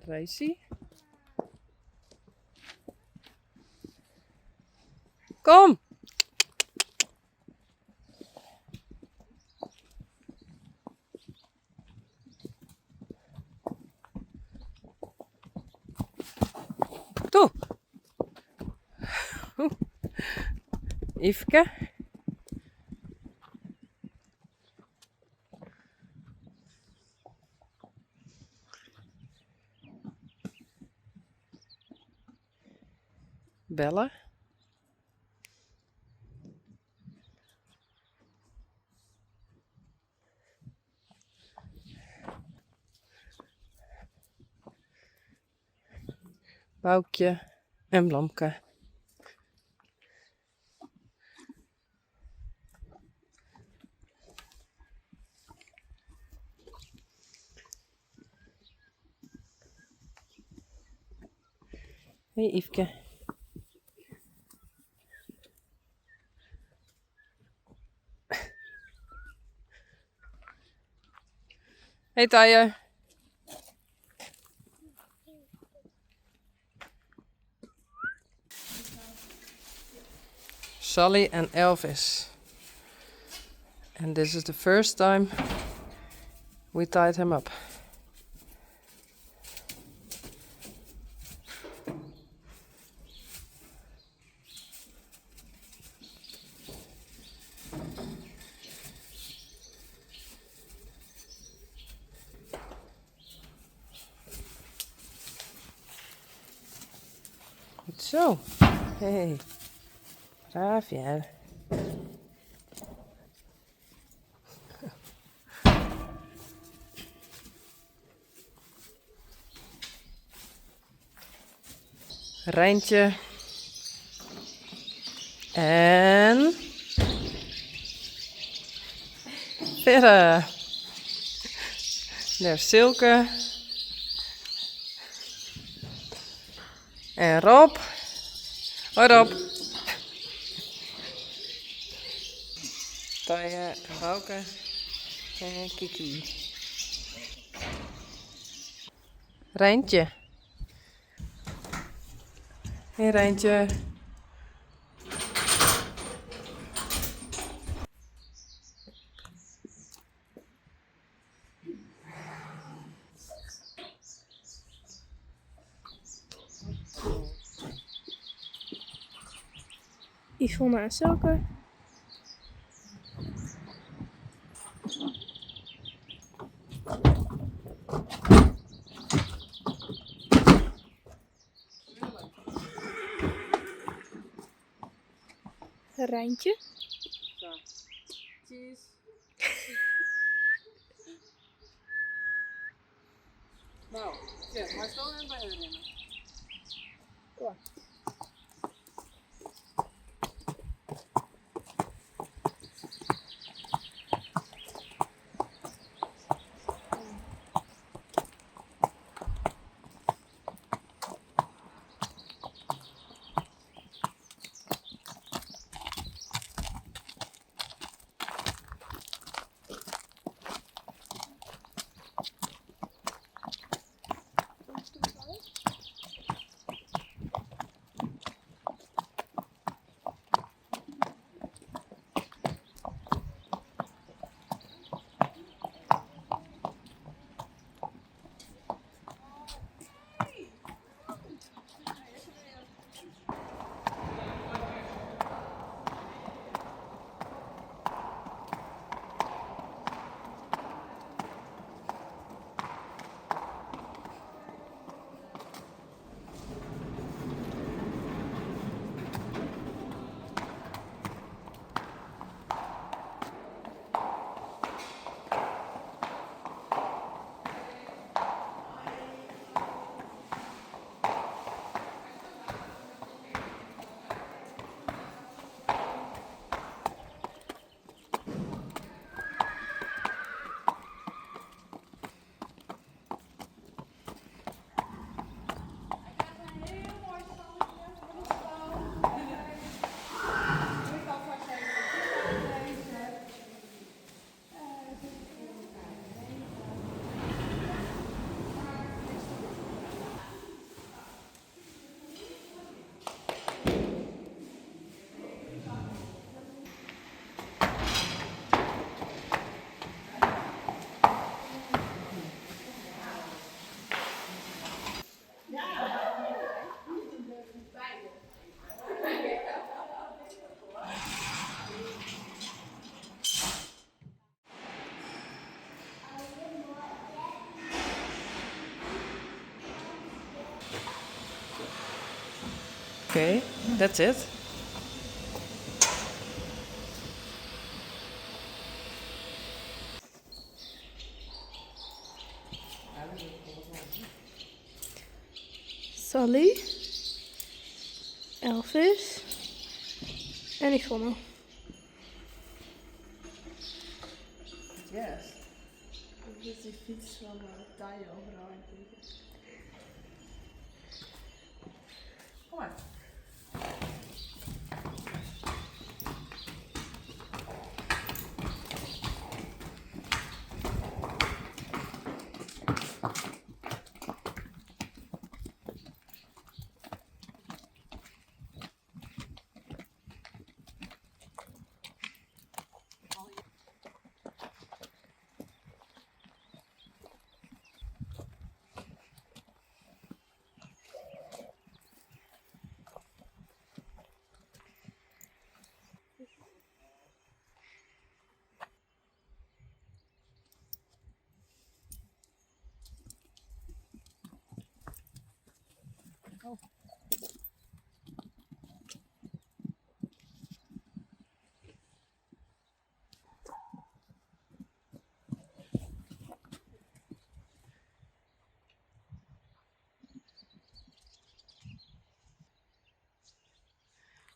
Racie. Kom! Toe! Yveske. Bella. Boukje en Blamke. Hey Yveske. Hey Taije. Sally and Elvis. And this is the first time we tied him up. Goed zo. Hey. Braaf jij. Rijntje. En... Verder. Daar is Silke. En Rob. Hoi Rob. Taije, Bouke en Kiki. Rijntje. Hey Rijntje. Yvonne en Silke. Rijntje. Zo. Cheese. Nou, ja, maar stel hem bij erin. Kom. Okay, that's it. Sally, Elvis en Yvonne. Yes. Dit is die fiets van Tayo overal in. Kom maar.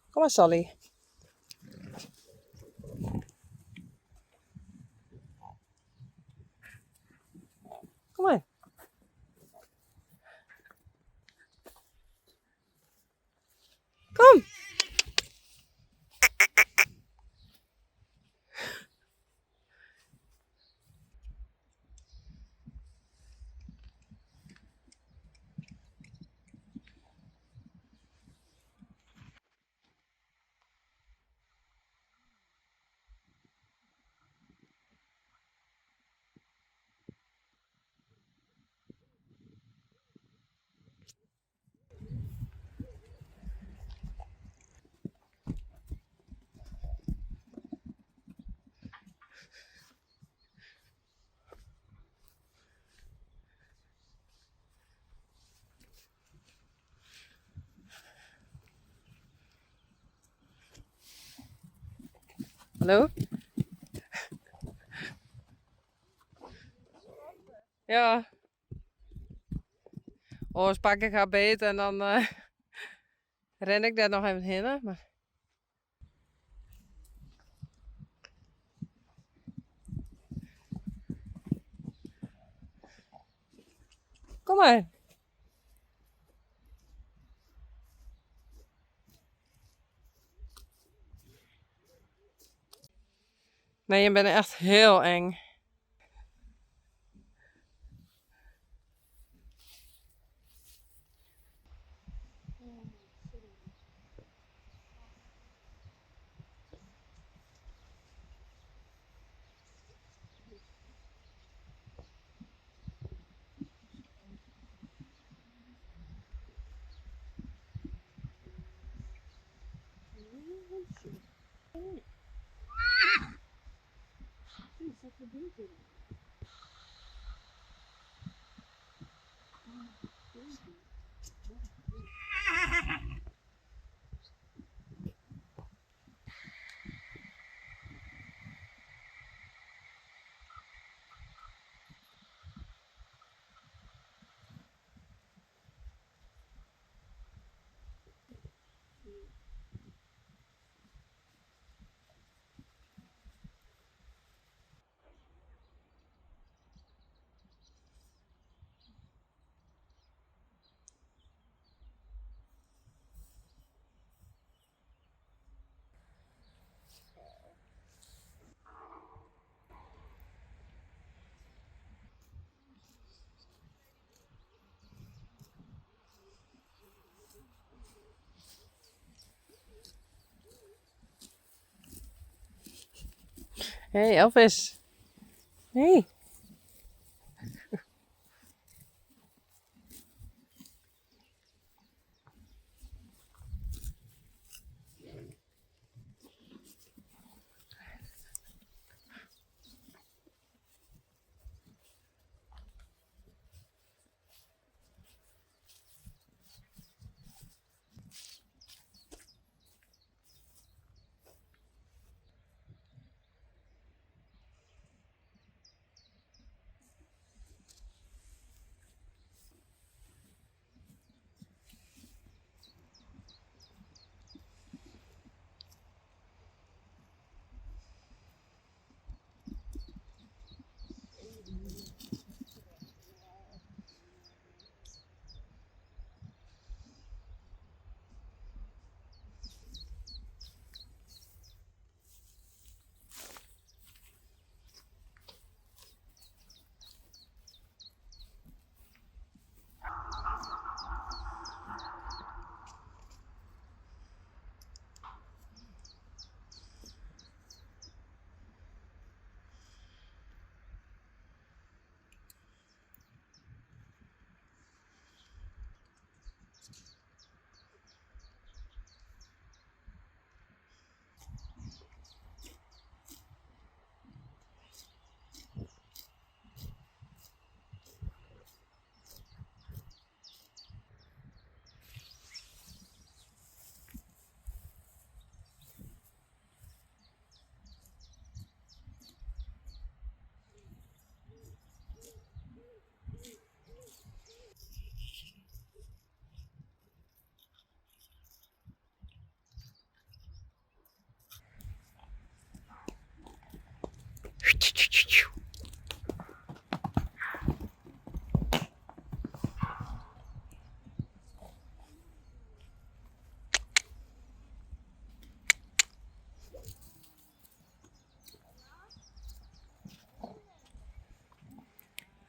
Kom maar, Sally. Kom maar. Kom. Hallo? Ja. Anders pak ik haar beet en dan ren ik daar nog even heen. Hè? Maar... Kom maar. Nee, je bent echt heel eng. Hey Elvis. Hey.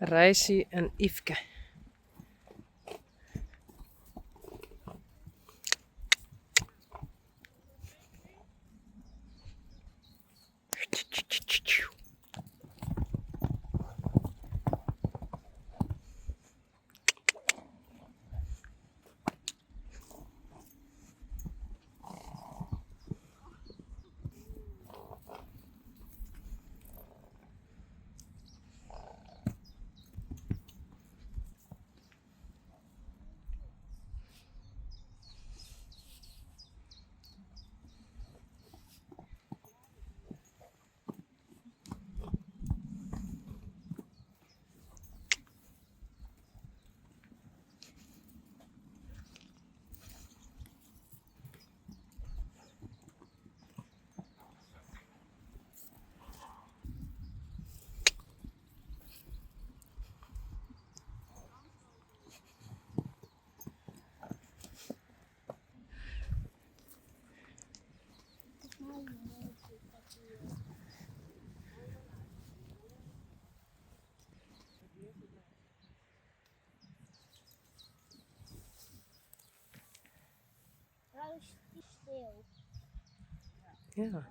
Rijssie en Yveske. Stil. Ja.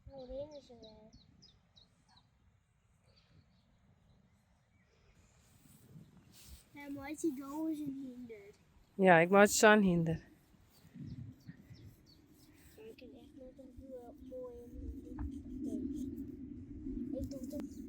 Oh, rennen ze wel. Ja, maar als je dood is een hinder. Ja, ik maak het zo hinder. Ik heb echt net een mooie hinder. Ik doe het.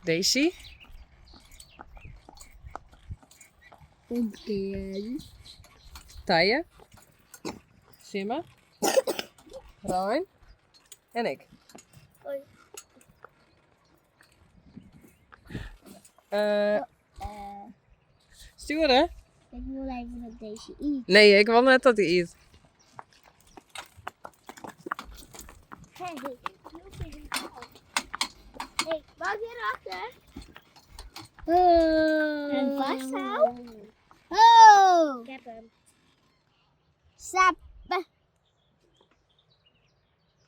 Daisy. Oké. Tije. Simma. Ryan. En ik. Hoi. Sturen? Ik wil even dat deze eet. Nee, ik wil net dat hij eet. Hey, hey, wacht hier achter. En vasthouden. Oh! Ik heb hem. Stap.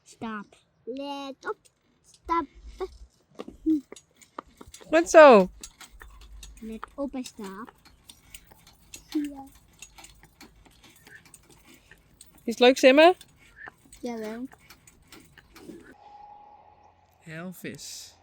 Stap. Let op. Stap. Goed zo. Let op en stap. Ja. Is het leuk, Simma? Jawel. Elvis.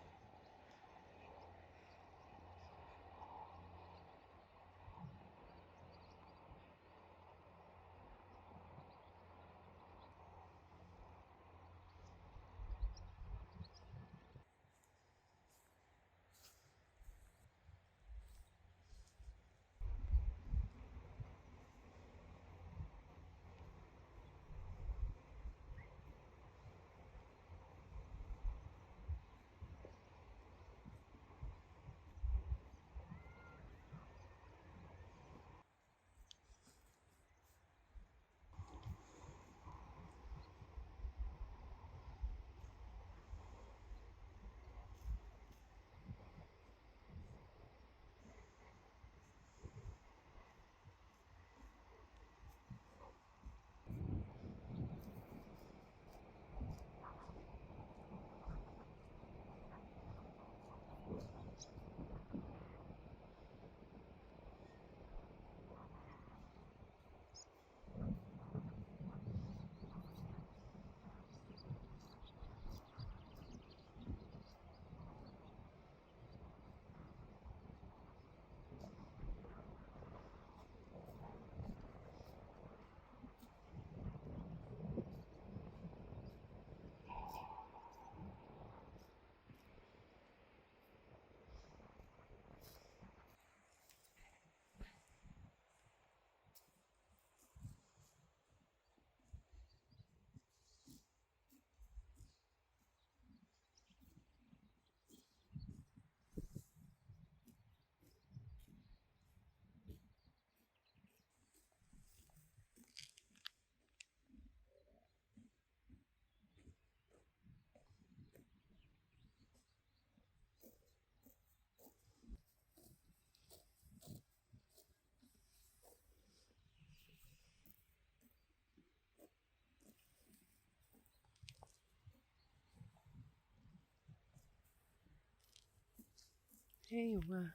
Hey, jongen.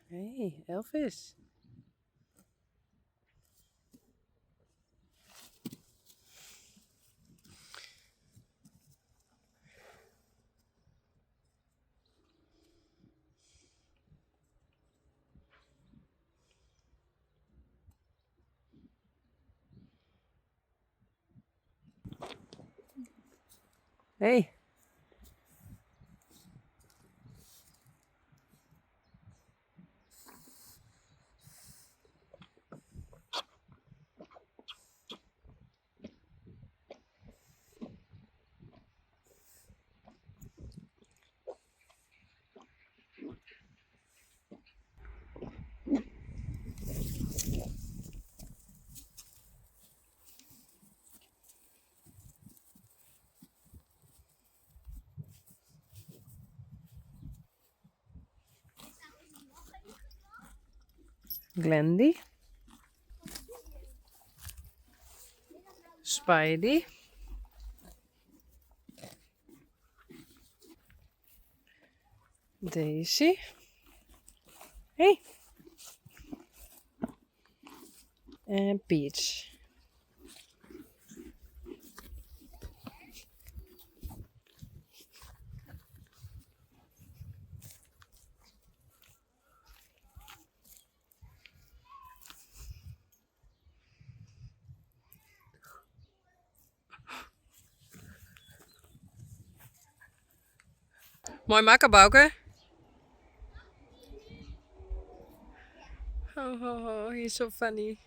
Hey, Elvis. Hey. Glendy. Spidey. Daisy. Hey. En Peach. Mooi maken, Bouke. Oh, he's so funny.